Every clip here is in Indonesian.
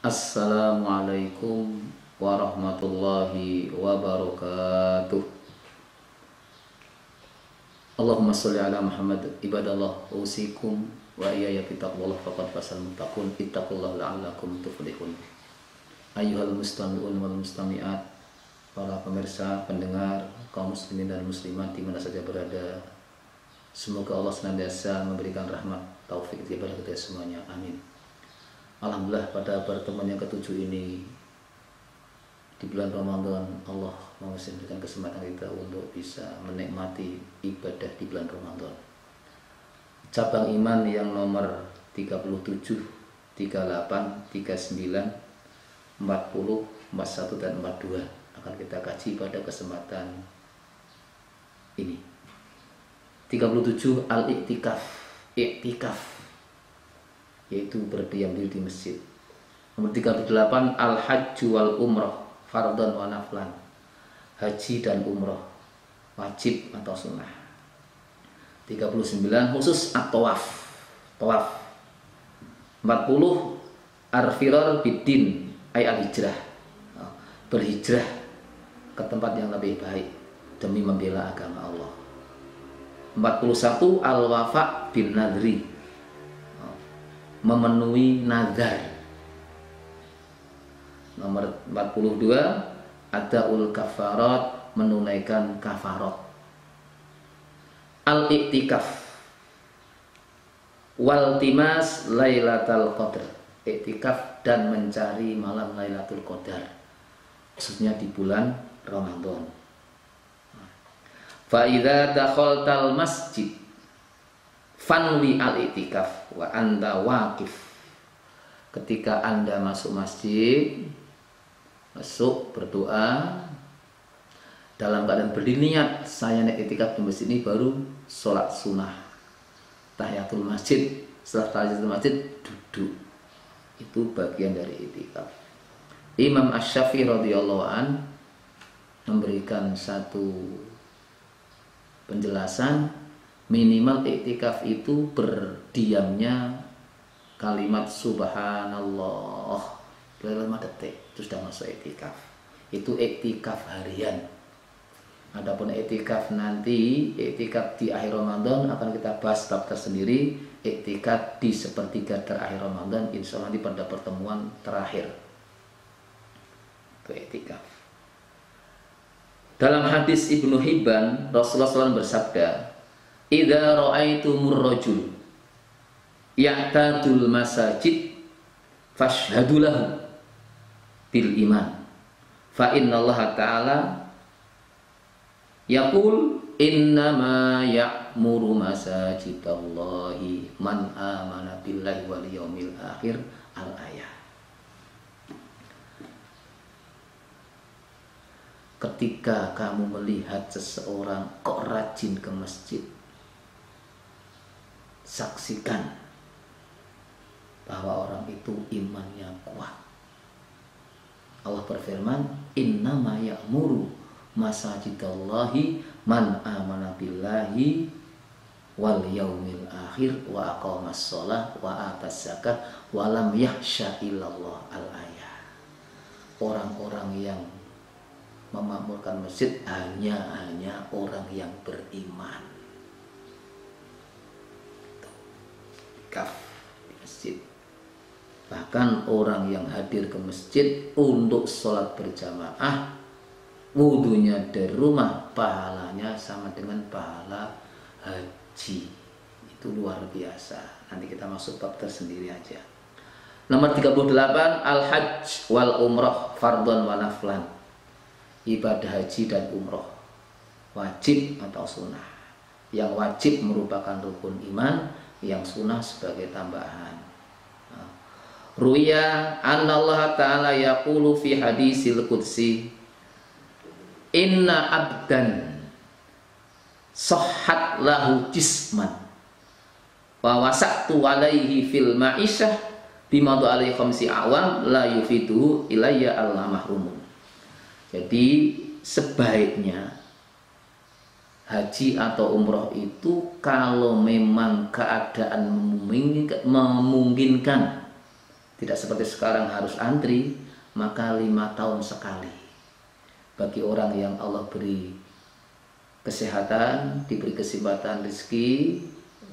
Assalamualaikum warahmatullahi wabarakatuh. Allahumma sholli ala Muhammad. Ibadallah, usikum wa iyaya bitaqwallah faqad fasal muttaqun. Ittaqullaha la'allakum tuflihun. Ayyuhal mustami'un wal mustami'at, para pemirsa, pendengar, kaum muslimin dan muslimat di mana saja berada, semoga Allah senantiasa memberikan rahmat taufik kepada kita semuanya. Amin. Alhamdulillah, pada pertemuan yang ketujuh ini di bulan Ramadan, Allah memberikan kesempatan kita untuk bisa menikmati ibadah di bulan Ramadan. Cabang iman yang nomor 37, 38, 39, 40, 41 dan 42 akan kita kaji pada kesempatan ini. 37 al-i'tikaf, i'tikaf, yaitu berdiam diri di masjid. Nomor 38 al-hajj wal umrah fardhan wa naflan, haji dan umrah wajib atau sunnah. 39 khusus at-tawaf, tawaf. 40 ar-firar bid-din ay al-hijrah, berhijrah ke tempat yang lebih baik demi membela agama Allah. 41 al-wafa bin nadri, memenuhi nazar. Nomor 42 adaul kafarat, menunaikan kafarat. Al-i'tikaf wal timas lailatul qadar, i'tikaf dan mencari malam Lailatul Qadar, khususnya di bulan Ramadan. Fa idza dakhaltal masjid fanwi al-i'tikaf wa anta waqif. Ketika Anda masuk masjid, masuk berdoa dalam keadaan berniat, saya naik i'tikaf di masjid ini, baru sholat sunnah tahiyatul masjid. Setelah tahiyatul masjid duduk, itu bagian dari i'tikaf. Imam Asy-Syafi'i radhiyallahu an memberikan satu penjelasan, minimal i'tikaf itu berdiamnya kalimat subhanallah 5 detik, itu sudah masuk i'tikaf. Itu i'tikaf harian. Adapun i'tikaf nanti, i'tikaf di akhir Ramadan akan kita bahas bab tersendiri. I'tikaf di sepertiga terakhir Ramadan, insya Allah nanti pada pertemuan terakhir itu i'tikaf. Dalam hadis Ibnu Hibban, Rasulullah SAW bersabda, idza ra'aitumur rajul ya'tadul masajid fashhadu lahu bil iman fa innallaha ta'ala yaqul innama ya'muru masajidallahi man amana billahi wal yaumil akhir, al-ayah. Ketika kamu melihat seseorang kok rajin ke masjid, saksikan bahwa orang itu imannya kuat. Allah berfirman, innama ya'muru masajidallahi man amana billahi wal yaumil akhir wa aqamas shalah wa atas zakat wa lam yakhsha illallah, al-ayah. Orang-orang yang memakmurkan masjid hanya orang yang beriman. Kaf di masjid. Bahkan orang yang hadir ke masjid untuk sholat berjamaah, wudunya dari rumah, pahalanya sama dengan pahala haji. Itu luar biasa. Nanti kita masuk bab tersendiri aja. Nomor 38 al-hajj wal umrah fardhan wa naflan, ibadah haji dan umrah wajib atau sunnah. Yang wajib merupakan rukun iman, yang sunnah sebagai tambahan. Ruya anna Allah ta'ala yaqulu fi hadisil qudsi, inna abdan sahhat lahu jisman wa wasaqtu alaihi fil ma'isyah bima tu alaihi khamsi awam la yufiduhu ilayya Allah mahrumun. Jadi sebaiknya haji atau umroh itu kalau memang keadaan memungkinkan, Tidak seperti sekarang harus antri, maka 5 tahun sekali. Bagi orang yang Allah beri kesehatan, diberi kesempatan rezeki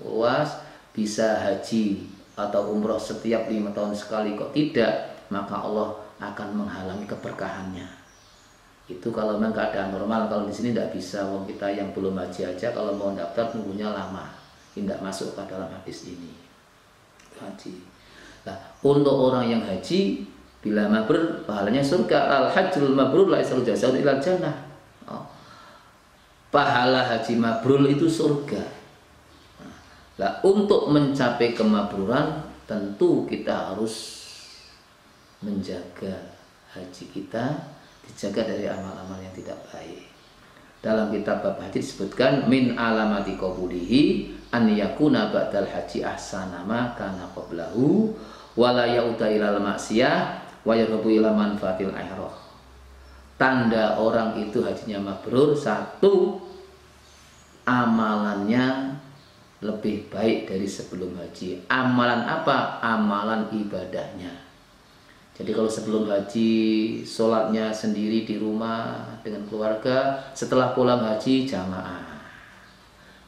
luas, bisa haji atau umroh setiap 5 tahun sekali, kok tidak, maka Allah akan menghalangi keberkahannya. Itu kalau memang keadaan normal. Kalau di sini tidak bisa, wong kita yang belum haji aja kalau mau daftar nunggunya lama, tidak masuk ke dalam hadis ini. Haji. Nah, untuk orang yang haji bila mabrur pahalanya surga. Al-hajjul mabrur laisa jazaa'un illal jannah. Pahala haji mabrur itu surga. Nah, untuk mencapai kemabruran tentu kita harus menjaga haji kita, dijaga dari amal-amal yang tidak baik. Dalam kitab bab haji disebutkan min alamati qabulihi an yakuna ba'dal haji ahsana ma kana qablahu wa la yauda ilal maksiyah wa yarhabu ila manfaatil akhirah. Tanda orang itu hajinya mabrur, 1, amalannya lebih baik dari sebelum haji. Amalan apa? Amalan ibadahnya. Jadi kalau sebelum haji sholatnya sendiri di rumah dengan keluarga, setelah pulang haji jamaah,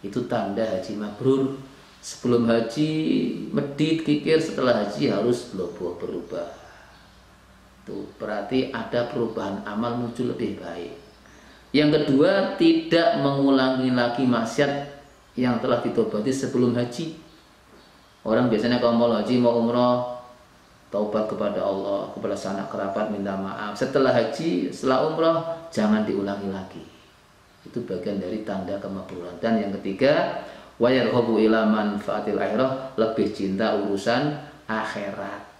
itu tanda haji mabrur. Sebelum haji medit kikir, setelah haji harus berubah. Tuh, berarti ada perubahan amal muncul lebih baik. Yang kedua, tidak mengulangi lagi maksiat yang telah ditobati sebelum haji. Orang biasanya kalau mau haji, mau umroh, taubat kepada Allah, kepada sanak kerabat, minta maaf. Setelah haji, setelah umroh, jangan diulangi lagi. Itu bagian dari tanda kemabruran. Dan yang ketiga, wa yarhabu ila manfaatil akhirah, lebih cinta urusan akhirat.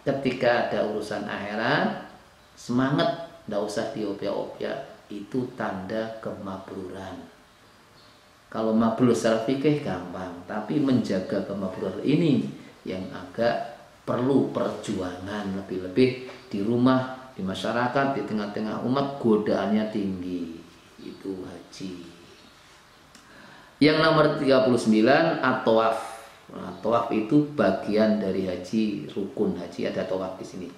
Ketika ada urusan akhirat, semangat, tidak usah diobyak-obyak. Itu tanda kemabruran. Kalau mabrur secara fikih gampang, tapi menjaga kemabruran ini yang agak perlu perjuangan, lebih-lebih di rumah, di masyarakat, di tengah-tengah umat godaannya tinggi. Itu haji. Yang nomor 39 at-tawaf. Nah, tawaf itu bagian dari haji, rukun haji, ada tawaf di sini.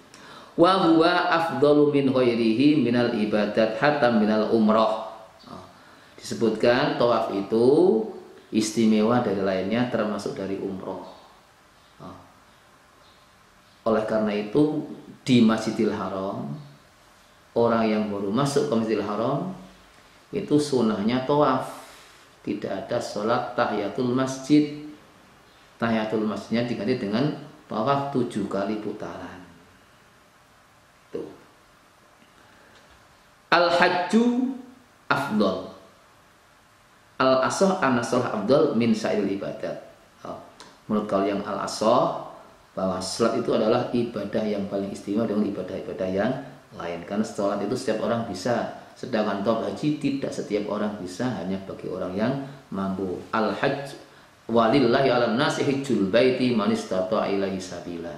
Wa huwa afdalu min ghairihi minal ibadat hatta minal umrah. Disebutkan tawaf itu istimewa dari lainnya, termasuk dari umroh. Oleh karena itu di Masjidil Haram, orang yang baru masuk ke Masjidil Haram itu sunnahnya tawaf. Tidak ada sholat tahiyatul masjid. Tahiyatul masjidnya diganti dengan tawaf 7 kali putaran. Tuh. Al-hajju afdal. Al-asah an-nasah afdal min sa'il ibadat. Menurut kaul yang al-asah, bahwa sholat itu adalah ibadah yang paling istimewa dengan ibadah-ibadah yang lain. Karena sholat itu setiap orang bisa, sedangkan tawaf haji tidak setiap orang bisa, hanya bagi orang yang mampu. Al-hajj walillahi 'alan nasi hajjul baiti man istata'a ilaihi sabila.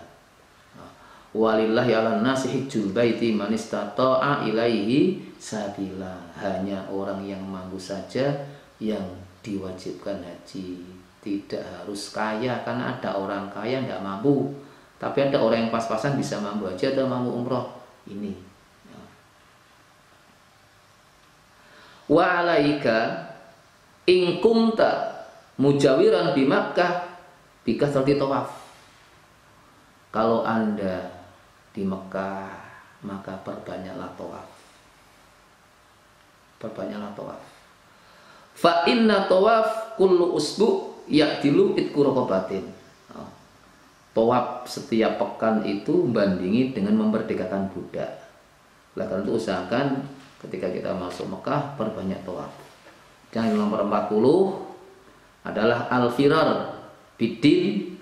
Walillahi 'alan nasi hajjul baiti man istata'a ilaihi sabila. Hanya orang yang mampu saja yang diwajibkan haji. Tidak harus kaya, karena ada orang kaya nggak mampu, tapi ada orang yang pas-pasan bisa mampu haji atau mampu umroh. Ini. Wa alaika in kunta mujawiran di Makkah bikasrati tawaf. Kalau Anda di Mekah, maka perbanyaklah tawaf. Perbanyaklah tawaf. Fa inna tawaf kullu usbu' ya'dilu itqu raqabatin. Tawaf setiap pekan itu bandingi dengan memerdekakan budak. Oleh karena itu usahakan ketika kita masuk Mekah perbanyak tawaf. Dan yang nomor 40 adalah al-firar bidin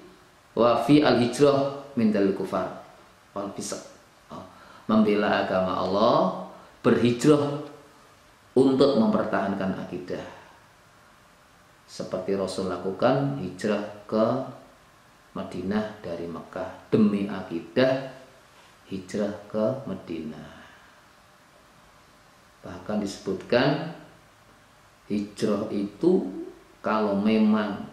wa fi al-hijrah min dalil kufar wal fisq. Membela agama Allah, berhijrah untuk mempertahankan akidah. Seperti Rasul lakukan hijrah ke Madinah dari Mekah demi akidah, hijrah ke Madinah. Bahkan disebutkan hijrah itu kalau memang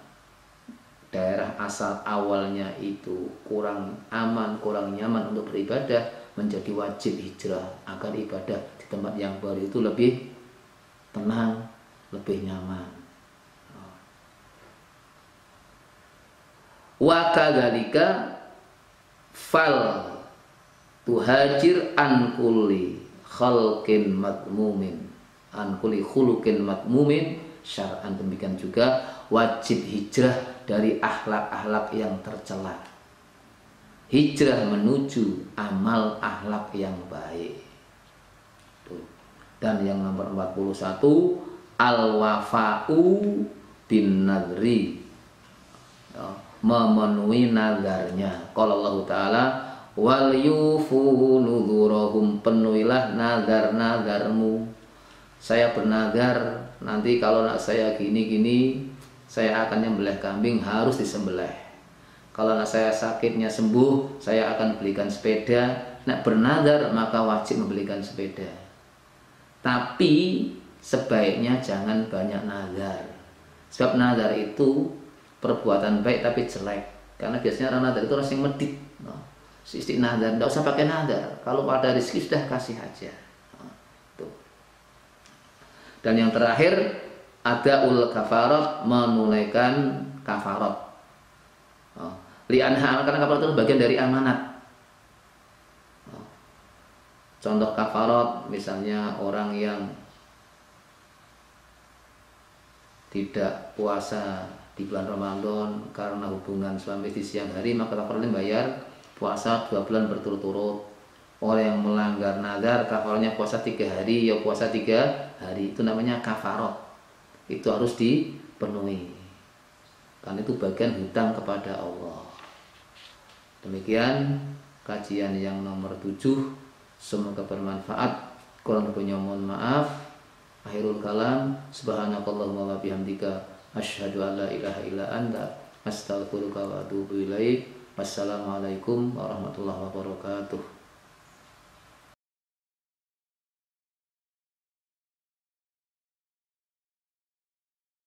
daerah asal awalnya itu kurang aman, kurang nyaman untuk beribadah, menjadi wajib hijrah agar ibadah di tempat yang baru itu lebih tenang, lebih nyaman. Wa kadzalika fal tuhajir an kulli khalqin matmumin, an kulli khuluqin matmumin syar'an. Demikian juga wajib hijrah dari akhlak-akhlak yang tercela, hijrah menuju amal akhlak yang baik. Dan yang nomor 41 al-wafa'u bin nadri, memenuhi nazarnya. Qala Allah Ta'ala wal yufu nuzurahum, penuhilah nazar-nazarmu. Saya bernazar nanti kalau anak saya gini-gini, saya akan nyembelih kambing, harus disembelih. Kalau anak saya sakitnya sembuh, saya akan belikan sepeda. Nak bernazar maka wajib membelikan sepeda. Tapi sebaiknya jangan banyak nazar. Sebab nazar itu perbuatan baik tapi jelek. Karena biasanya orang nazar itu orang yang medit. Sistik nazar, tidak usah pakai nazar. Kalau ada rezeki sudah kasih aja. Dan yang terakhir ada ul kafarat, menunaikan kafarat. Li'anha, karena kafarat itu bagian dari amanat. Contoh kafarat misalnya orang yang tidak puasa di bulan Ramadan karena hubungan suami istri siang hari, maka kafaratnya bayar puasa 2 bulan berturut-turut. Orang yang melanggar nazar, kafarnya puasa 3 hari, ya puasa 3 hari. Itu namanya kafarat. Itu harus dipenuhi. Karena itu bagian hutang kepada Allah. Demikian kajian yang nomor 7. Semoga bermanfaat. Kurang lebihnya mohon maaf. Akhirul kalam. Subhanakallahumma wa bihamdika asyhadu an la ilaha illa anta astaghfiruka wa atubu ilaik. Wassalamualaikum warahmatullahi wabarakatuh.